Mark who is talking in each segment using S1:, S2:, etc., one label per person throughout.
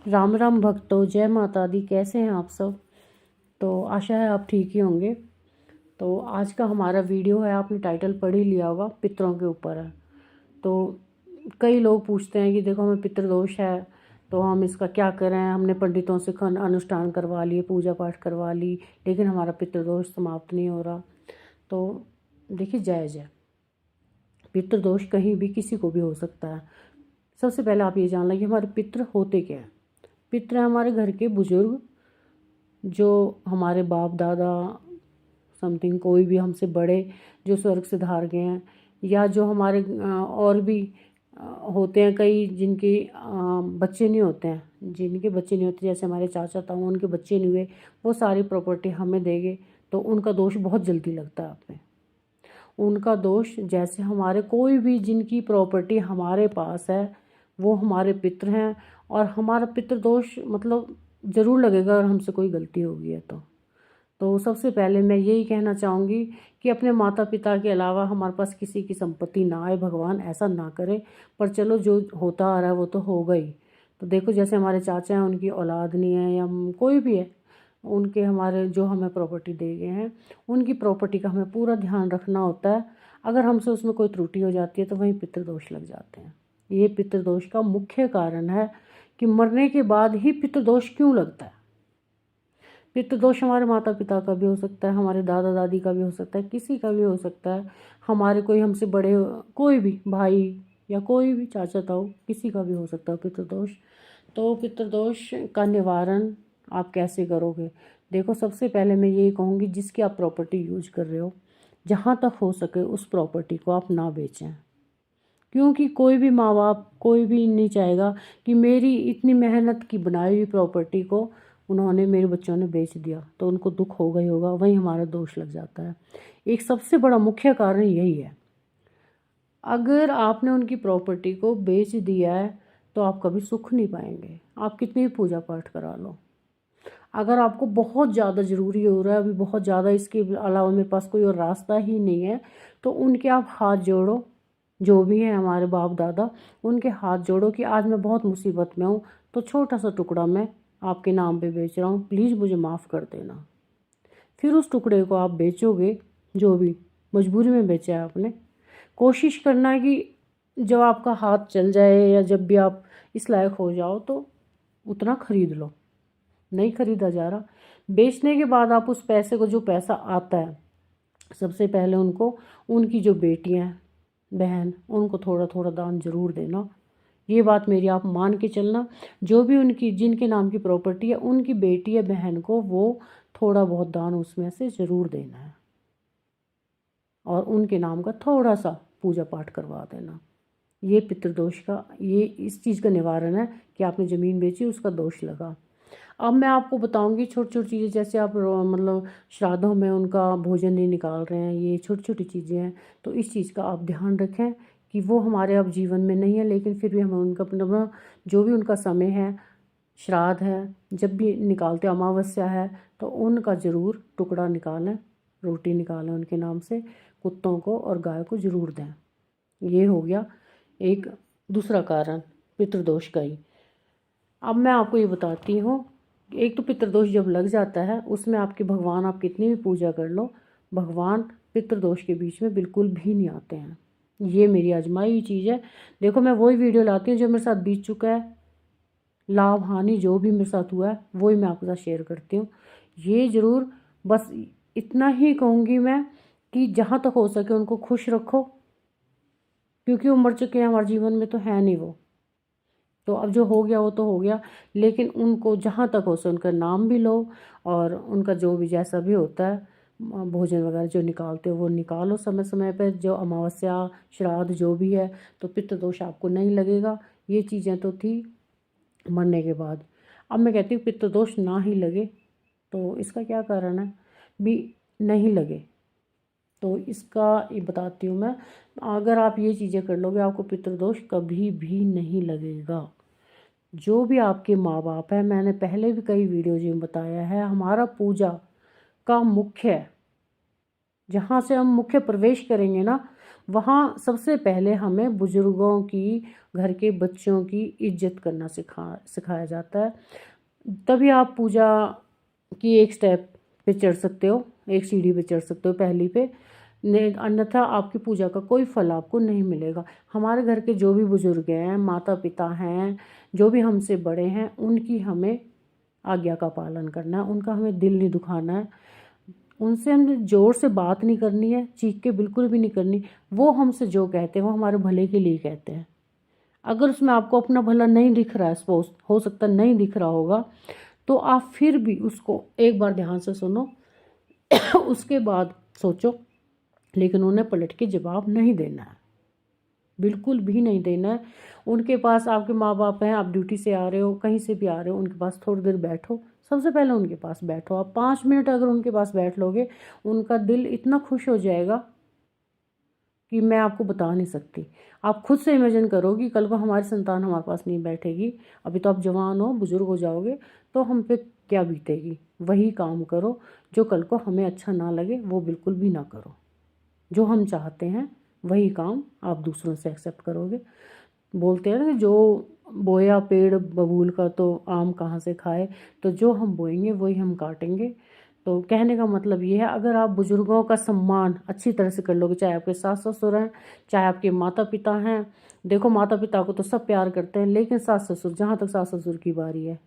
S1: राम राम भक्तों, जय माता दी। कैसे हैं आप सब? तो आशा है आप ठीक ही होंगे। तो आज का हमारा वीडियो है, आपने टाइटल पढ़ ही लिया होगा, पितरों के ऊपर है। तो कई लोग पूछते हैं कि देखो हमें पितृदोष है तो हम इसका क्या करें। हमने पंडितों से अनुष्ठान करवा लिए, पूजा पाठ करवा ली, लेकिन हमारा पितृदोष समाप्त नहीं हो रहा। तो देखिए, जायज़ है। पितृदोष कहीं भी किसी को भी हो सकता है। सबसे पहले आप ये जान लें कि हमारे पितृ होते क्या हैं। पितृ हैं हमारे घर के बुजुर्ग, जो हमारे बाप दादा समथिंग, कोई भी हमसे बड़े जो स्वर्ग से धार गए हैं, या जो हमारे और भी होते हैं कई, जिनके बच्चे नहीं होते हैं, जिनके बच्चे नहीं होते, जैसे हमारे चाचा ताऊ, उनके बच्चे नहीं हुए, वो सारी प्रॉपर्टी हमें देंगे, तो उनका दोष बहुत जल्दी लगता है आप में। उनका दोष, जैसे हमारे कोई भी जिनकी प्रॉपर्टी हमारे पास है वो हमारे पितृ हैं, और हमारा पितृदोष मतलब ज़रूर लगेगा अगर हमसे कोई गलती होगी है तो सबसे पहले मैं यही कहना चाहूँगी कि अपने माता पिता के अलावा हमारे पास किसी की संपत्ति ना आए, भगवान ऐसा ना करे। पर चलो, जो होता आ रहा है वो तो हो गई। तो देखो, जैसे हमारे चाचा हैं, उनकी औलाद नहीं है, या कोई भी है, उनके हमारे जो हमें प्रॉपर्टी दे गए हैं, उनकी प्रॉपर्टी का हमें पूरा ध्यान रखना होता है। अगर हमसे उसमें कोई त्रुटि हो जाती है तो वहीं पितृदोष लग जाते हैं। ये पितृदोष का मुख्य कारण है कि मरने के बाद ही पितृदोष क्यों लगता है। पितृदोष हमारे माता पिता का भी हो सकता है, हमारे दादा दादी का भी हो सकता है, किसी का भी हो सकता है, हमारे कोई हमसे बड़े, कोई भी भाई या कोई भी चाचा ताऊ, किसी का भी हो सकता है पितृदोष। तो पितृदोष का निवारण आप कैसे करोगे? देखो, सबसे पहले मैं यही कहूँगी, जिसकी आप प्रॉपर्टी यूज कर रहे हो, जहाँ तक हो सके उस प्रॉपर्टी को आप ना बेचें। क्योंकि कोई भी माँ बाप, कोई भी नहीं चाहेगा कि मेरी इतनी मेहनत की बनाई हुई प्रॉपर्टी को उन्होंने, मेरे बच्चों ने बेच दिया, तो उनको दुख होगा ही होगा, वहीं हमारा दोष लग जाता है। एक सबसे बड़ा मुख्य कारण यही है। अगर आपने उनकी प्रॉपर्टी को बेच दिया है तो आप कभी सुख नहीं पाएंगे, आप कितनी भी पूजा पाठ करा लो। अगर आपको बहुत ज़्यादा ज़रूरी हो रहा है, अभी बहुत ज़्यादा, इसके अलावा मेरे पास कोई और रास्ता ही नहीं है, तो उनके आप हाथ जोड़ो, जो भी हैं हमारे बाप दादा, उनके हाथ जोड़ो कि आज मैं बहुत मुसीबत में हूँ, तो छोटा सा टुकड़ा मैं आपके नाम पे बेच रहा हूँ, प्लीज़ मुझे माफ़ कर देना। फिर उस टुकड़े को आप बेचोगे, जो भी मजबूरी में बेचा है आपने। कोशिश करना है कि जब आपका हाथ चल जाए, या जब भी आप इस लायक हो जाओ, तो उतना खरीद लो। नहीं खरीदा जा रहा, बेचने के बाद आप उस पैसे को, जो पैसा आता है, सबसे पहले उनको, उनकी जो बेटियां हैं, बहन, उनको थोड़ा थोड़ा दान जरूर देना। ये बात मेरी आप मान के चलना। जो भी उनकी, जिनके नाम की प्रॉपर्टी है, उनकी बेटी या बहन को वो थोड़ा बहुत दान उसमें से ज़रूर देना है, और उनके नाम का थोड़ा सा पूजा पाठ करवा देना। ये पितृदोष का, ये इस चीज़ का निवारण है कि आपने ज़मीन बेची, उसका दोष लगा। अब मैं आपको बताऊंगी छोटी छोटी चीज़ें, जैसे आप मतलब श्राद्धों में उनका भोजन नहीं निकाल रहे हैं, ये छोटी छोटी चीज़ें हैं, तो इस चीज़ का आप ध्यान रखें कि वो हमारे अब जीवन में नहीं है, लेकिन फिर भी हमें उनका अपना, जो भी उनका समय है, श्राद्ध है, जब भी निकालते, अमावस्या है, तो उनका ज़रूर टुकड़ा निकालें, रोटी निकालें उनके नाम से, कुत्तों को और गाय को ज़रूर दें। ये हो गया एक दूसरा कारण पितृदोष का ही। अब मैं आपको ये बताती हूँ, एक तो पितृदोष जब लग जाता है, उसमें आपके भगवान, आप कितनी भी पूजा कर लो, भगवान पितृदोष के बीच में बिल्कुल भी नहीं आते हैं। ये मेरी आजमाई हुई चीज़ है। देखो, मैं वही वीडियो लाती हूँ जो मेरे साथ बीत चुका है, लाभ हानि जो भी मेरे साथ हुआ है, वही मैं आपके साथ शेयर करती हूँ। ये ज़रूर, बस इतना ही कहूँगी मैं कि जहाँ तक हो सके उनको खुश रखो, क्योंकि वो मर चुके हैं, हमारे जीवन में तो है नहीं वो। तो अब जो हो गया वो तो हो गया, लेकिन उनको जहाँ तक हो सके उनका नाम भी लो, और उनका जो भी जैसा भी होता है, भोजन वगैरह जो निकालते हो वो निकालो समय समय पर, जो अमावस्या श्राद्ध जो भी है, तो पितृदोष आपको नहीं लगेगा। ये चीज़ें तो थी मरने के बाद। अब मैं कहती हूँ पितृदोष ना ही लगे, तो इसका क्या कारण है भी नहीं लगे, तो इसका ये बताती हूँ मैं। अगर आप ये चीज़ें कर लोगे, आपको पितृदोष कभी भी नहीं लगेगा। जो भी आपके माँ बाप है, मैंने पहले भी कई वीडियोज में बताया है, हमारा पूजा का मुख्य, जहाँ से हम मुख्य प्रवेश करेंगे ना, वहाँ सबसे पहले हमें बुज़ुर्गों की, घर के बच्चों की इज्जत करना सिखाया जाता है। तभी आप पूजा की एक स्टेप पे चढ़ सकते हो, एक सीढ़ी पे चढ़ सकते हो पहली पे, अन्यथा आपकी पूजा का कोई फल आपको नहीं मिलेगा। हमारे घर के जो भी बुज़ुर्ग हैं, माता पिता हैं, जो भी हमसे बड़े हैं, उनकी हमें आज्ञा का पालन करना है, उनका हमें दिल नहीं दुखाना है, उनसे हमने ज़ोर से बात नहीं करनी है, चीख के बिल्कुल भी नहीं करनी। वो हमसे जो कहते हैं वो हमारे भले के लिए कहते हैं। अगर उसमें आपको अपना भला नहीं दिख रहा है, सपोज हो सकता नहीं दिख रहा होगा, तो आप फिर भी उसको एक बार ध्यान से सुनो उसके बाद सोचो, लेकिन उन्हें पलट के जवाब नहीं देना है, बिल्कुल भी नहीं देना है। उनके पास आपके माँ बाप हैं, आप ड्यूटी से आ रहे हो, कहीं से भी आ रहे हो, उनके पास थोड़ी देर बैठो, सबसे पहले उनके पास बैठो। आप 5 मिनट अगर उनके पास बैठ लोगे, उनका दिल इतना खुश हो जाएगा कि मैं आपको बता नहीं सकती। आप खुद से इमेजिन करो कि कल को हमारी संतान हमारे पास नहीं बैठेगी, अभी तो आप जवान हो, बुजुर्ग हो जाओगे, तो हम पे क्या बीतेगी। वही काम करो जो कल को हमें अच्छा ना लगे, वो बिल्कुल भी ना करो। जो हम चाहते हैं वही काम आप दूसरों से एक्सेप्ट करोगे। बोलते हैं ना, जो बोया पेड़ बबूल का तो आम कहाँ से खाए, तो जो हम बोएंगे वही हम काटेंगे। तो कहने का मतलब ये है, अगर आप बुज़ुर्गों का सम्मान अच्छी तरह से कर लोगे, चाहे आपके सास ससुर हैं, चाहे आपके माता पिता हैं। देखो, माता पिता को तो सब प्यार करते हैं, लेकिन सास ससुर, जहाँ तक सास ससुर की बारी है,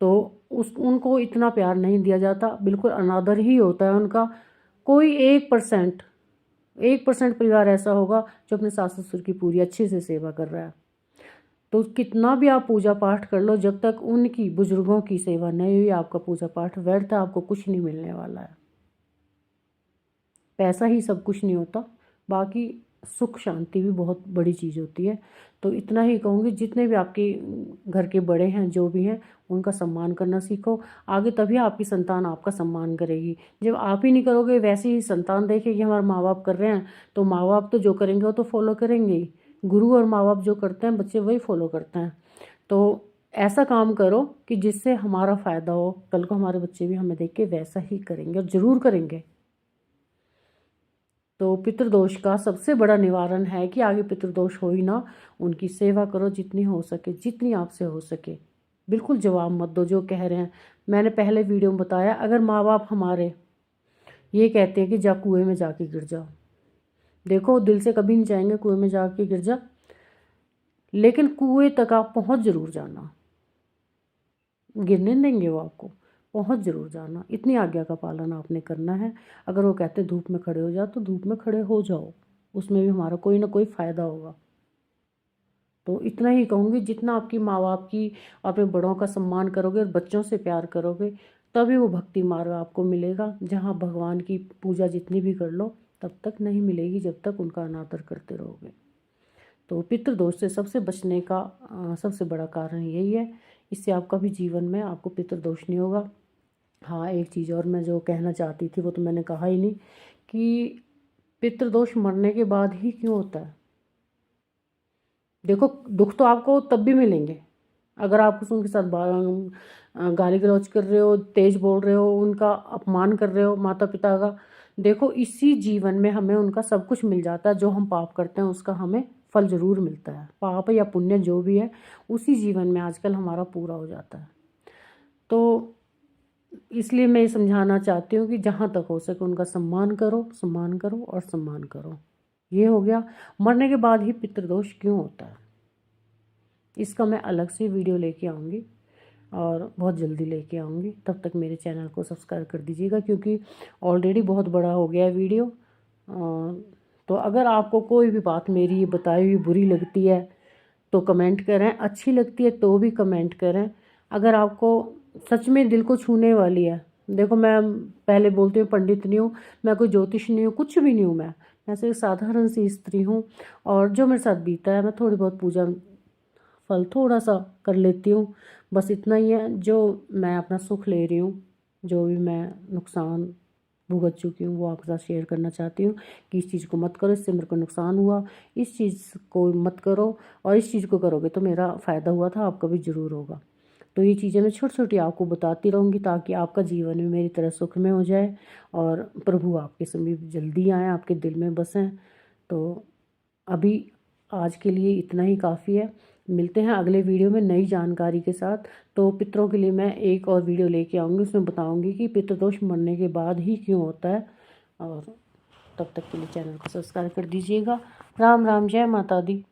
S1: तो उनको इतना प्यार नहीं दिया जाता, बिल्कुल अनादर ही होता है उनका। कोई 1% परिवार ऐसा होगा जो अपने सास ससुर की पूरी अच्छे से सेवा कर रहा है। तो कितना भी आप पूजा पाठ कर लो, जब तक उनकी, बुजुर्गों की सेवा नहीं हुई, आपका पूजा पाठ व्यर्थ है, आपको कुछ नहीं मिलने वाला है। पैसा ही सब कुछ नहीं होता, बाकी सुख शांति भी बहुत बड़ी चीज़ होती है। तो इतना ही कहूँगी, जितने भी आपके घर के बड़े हैं, जो भी हैं, उनका सम्मान करना सीखो। आगे तभी आपकी संतान आपका सम्मान करेगी। जब आप ही नहीं करोगे, वैसे ही संतान देखेगी हमारे माँ बाप कर रहे हैं, तो माँ बाप तो जो करेंगे वो तो फॉलो करेंगे ही। गुरु और माँ बाप जो करते हैं, बच्चे वही फॉलो करते हैं। तो ऐसा काम करो कि जिससे हमारा फ़ायदा हो, कल को हमारे बच्चे भी हमें देख के वैसा ही करेंगे, और ज़रूर करेंगे। तो पितृदोष का सबसे बड़ा निवारण है कि आगे पितृदोष हो ही ना, उनकी सेवा करो जितनी हो सके, जितनी आपसे हो सके। बिल्कुल जवाब मत दो जो कह रहे हैं। मैंने पहले वीडियो में बताया, अगर माँ बाप हमारे ये कहते हैं कि जा कुएं में जाके गिर जाओ, देखो दिल से कभी नहीं चाहेंगे कुएं में जाके गिर जा, लेकिन कुएं तक आप पहुँच ज़रूर जाना, गिरने नहीं देंगे वो आपको, पहुँच ज़रूर जाना। इतनी आज्ञा का पालन आपने करना है। अगर वो कहते हैं धूप में खड़े हो जाओ, तो धूप में खड़े हो जाओ, उसमें भी हमारा कोई ना कोई फ़ायदा होगा। तो इतना ही कहूँगी, जितना आपकी माँ बाप की, अपने बड़ों का सम्मान करोगे और बच्चों से प्यार करोगे, तभी वो भक्ति मार्ग आपको मिलेगा, जहाँ भगवान की पूजा जितनी भी कर लो तब तक नहीं मिलेगी, जब तक उनका अनादर करते रहोगे। तो पितृदोष से सबसे बचने का सबसे बड़ा कारण यही है। इससे आपका भी जीवन में आपको पितृदोष नहीं होगा। हाँ, एक चीज़ और मैं जो कहना चाहती थी वो तो मैंने कहा ही नहीं, कि पितृदोष मरने के बाद ही क्यों होता है। देखो, दुख तो आपको तब भी मिलेंगे अगर आप उनके साथ गाली गलौज कर रहे हो, तेज बोल रहे हो, उनका अपमान कर रहे हो, माता पिता का। देखो, इसी जीवन में हमें उनका सब कुछ मिल जाता है। जो हम पाप करते हैं उसका हमें फल ज़रूर मिलता है, पाप या पुण्य जो भी है, उसी जीवन में आजकल हमारा पूरा हो जाता है। तो इसलिए मैं ये समझाना चाहती हूँ कि जहाँ तक हो सके उनका सम्मान करो, सम्मान करो और सम्मान करो। ये हो गया। मरने के बाद ही पितृदोष क्यों होता है, इसका मैं अलग से वीडियो लेके आऊँगी, और बहुत जल्दी लेके आऊँगी। तब तक मेरे चैनल को सब्सक्राइब कर दीजिएगा, क्योंकि ऑलरेडी बहुत बड़ा हो गया है वीडियो। तो अगर आपको कोई भी बात मेरी ये बताई हुई बुरी लगती है तो कमेंट करें, अच्छी लगती है तो भी कमेंट करें। अगर आपको सच में दिल को छूने वाली है, देखो मैं पहले बोलती हूँ, पंडित नहीं हूँ मैं, कोई ज्योतिष नहीं हूँ, कुछ भी नहीं हूँ मैं सिर्फ साधारण सी स्त्री हूँ। और जो मेरे साथ बीता है, मैं थोड़ी बहुत पूजा फल थोड़ा सा कर लेती हूँ, बस इतना ही है। जो मैं अपना सुख ले रही हूँ, जो भी मैं नुकसान भुगत चुकी हूँ, वो आपके साथ शेयर करना चाहती हूँ कि इस चीज़ को मत करो, इससे मेरे को नुकसान हुआ, इस चीज़ को मत करो, और इस चीज़ को करोगे तो मेरा फ़ायदा हुआ था, आपका भी ज़रूर होगा। तो ये चीज़ें मैं छोटी छोटी आपको बताती रहूँगी, ताकि आपका जीवन में मेरी तरह सुख में हो जाए और प्रभु आपके समीप जल्दी आएँ, आपके दिल में बसें। तो अभी आज के लिए इतना ही काफ़ी है। मिलते हैं अगले वीडियो में नई जानकारी के साथ। तो पितरों के लिए मैं एक और वीडियो लेके आऊँगी, उसमें बताऊँगी कि पितृदोष मरने के बाद ही क्यों होता है। और तब तक के लिए चैनल को सब्सक्राइब कर दीजिएगा। राम राम, जय माता दी।